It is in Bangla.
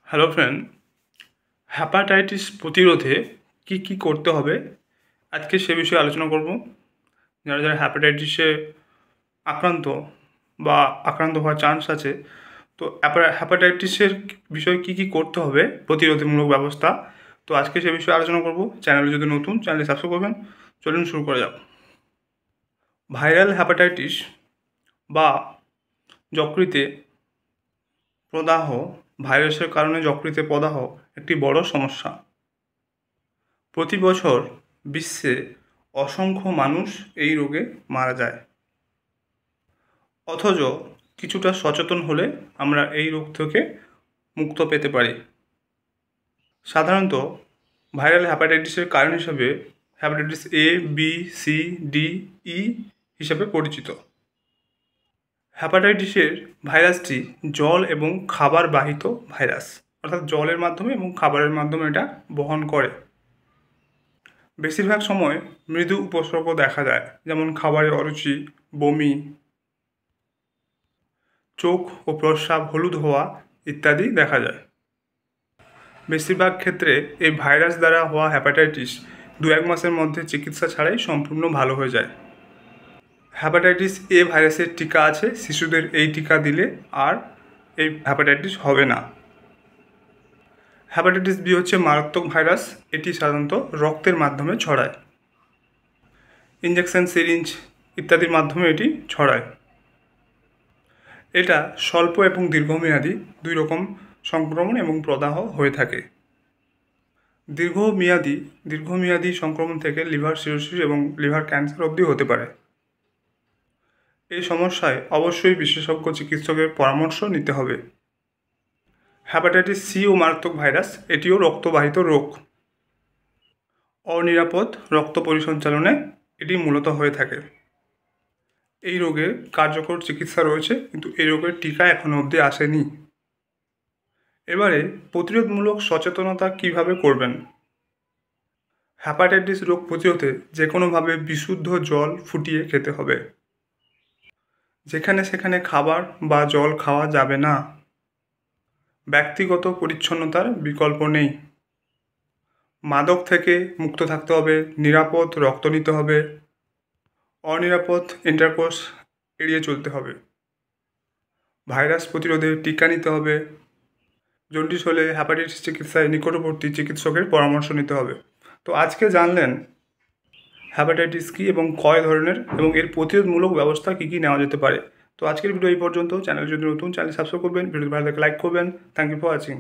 হ্যালো ফ্রেন্ড, হ্যাপাটাইটিস প্রতিরোধে কি করতে হবে আজকে সে বিষয়ে আলোচনা করব। যারা যারা হ্যাপাটাইটিসে আক্রান্ত বা আক্রান্ত হওয়ার চান্স আছে, তো হ্যাপাটাইটিসের বিষয়ে কি করতে হবে প্রতিরোধমূলক ব্যবস্থা, তো আজকে সে বিষয়ে আলোচনা করব। চ্যানেল যদি নতুন, চ্যানেলে সাবস্ক্রাইব করবেন। চলুন শুরু করা যাক। ভাইরাল হ্যাপাটাইটিস বা যকৃতে প্রদাহ, ভাইরাসের কারণে যকৃতে প্রদাহ একটি বড় সমস্যা। প্রতি বছর বিশ্বে অসংখ্য মানুষ এই রোগে মারা যায়, অথচ কিছুটা সচেতন হলে আমরা এই রোগ থেকে মুক্ত পেতে পারি। সাধারণত ভাইরাল হ্যাপাটাইটিসের কারণ হিসাবে hepatitis A, B, C, D, E হিসাবে পরিচিত। হ্যাপাটাইটিসের ভাইরাসটি জল এবং খাবার বাহিত ভাইরাস, অর্থাৎ জলের মাধ্যমে এবং খাবারের মাধ্যমে এটা বহন করে। বেশিরভাগ সময় মৃদু উপসর্গ দেখা যায়, যেমন খাবারে অরুচি, বমি, চোখ ও প্রস্রাব হলুদ হওয়া ইত্যাদি দেখা যায়। বেশিরভাগ ক্ষেত্রে এই ভাইরাস দ্বারা হওয়া হ্যাপাটাইটিস 2-1 মাসের মধ্যে চিকিৎসা ছাড়াই সম্পূর্ণ ভালো হয়ে যায়। হ্যাপাটাইটিস এ ভাইরাসের টিকা আছে, শিশুদের এই টিকা দিলে আর এই হ্যাপাটাইটিস হবে না। হ্যাপাটাইটিস বি হচ্ছে মারাত্মক ভাইরাস, এটি সাধারণত রক্তের মাধ্যমে ছড়ায়। ইঞ্জেকশন, সিরিঞ্জ ইত্যাদির মাধ্যমে এটি ছড়ায়। এটা স্বল্প এবং দীর্ঘমেয়াদী দুই রকম সংক্রমণ এবং প্রদাহ হয়ে থাকে। দীর্ঘমেয়াদী সংক্রমণ থেকে লিভার সিরোসিস এবং লিভার ক্যান্সার অবধি হতে পারে। এই সমস্যায় অবশ্যই বিশেষজ্ঞ চিকিৎসকের পরামর্শ নিতে হবে। হ্যাপাটাইটিস সি ও মারাত্মক ভাইরাস, এটিও রক্তবাহিত রোগ। অনিরাপদ রক্ত পরিসঞ্চালনে এটি মূলত হয়ে থাকে। এই রোগের কার্যকর চিকিৎসা রয়েছে, কিন্তু এই রোগের টিকা এখনো অবধি আসেনি। এবারে প্রতিরোধমূলক সচেতনতা কিভাবে করবেন। হ্যাপাটাইটিস রোগ প্রতিরোধে যে কোনোভাবে বিশুদ্ধ জল ফুটিয়ে খেতে হবে। যেখানে সেখানে খাবার বা জল খাওয়া যাবে না। ব্যক্তিগত পরিচ্ছন্নতার বিকল্প নেই। মাদক থেকে মুক্ত থাকতে হবে, নিরাপদ রক্ত নিতে হবে, অনিরাপদ ইন্টারকোর্স এড়িয়ে চলতে হবে। ভাইরাস প্রতিরোধে টিকা নিতে হবে। জন্ডিস হলে হ্যাপাটাইটিস চিকিৎসায় নিকটবর্তী চিকিৎসকের পরামর্শ নিতে হবে। তো আজকে জানলেন হ্যাপাটাইটিস কী এবং কয় ধরনের, এবং এর প্রতিরোধমূলক ব্যবস্থা কী নেওয়া যেতে পারে। তো আজকের ভিডিও এই পর্যন্ত। চ্যানেল যদি নতুন, চ্যানেল সাবস্ক্রাইব করবেন, ভিডিও ভালো লাগলে লাইক করবেন। Thank you for watching.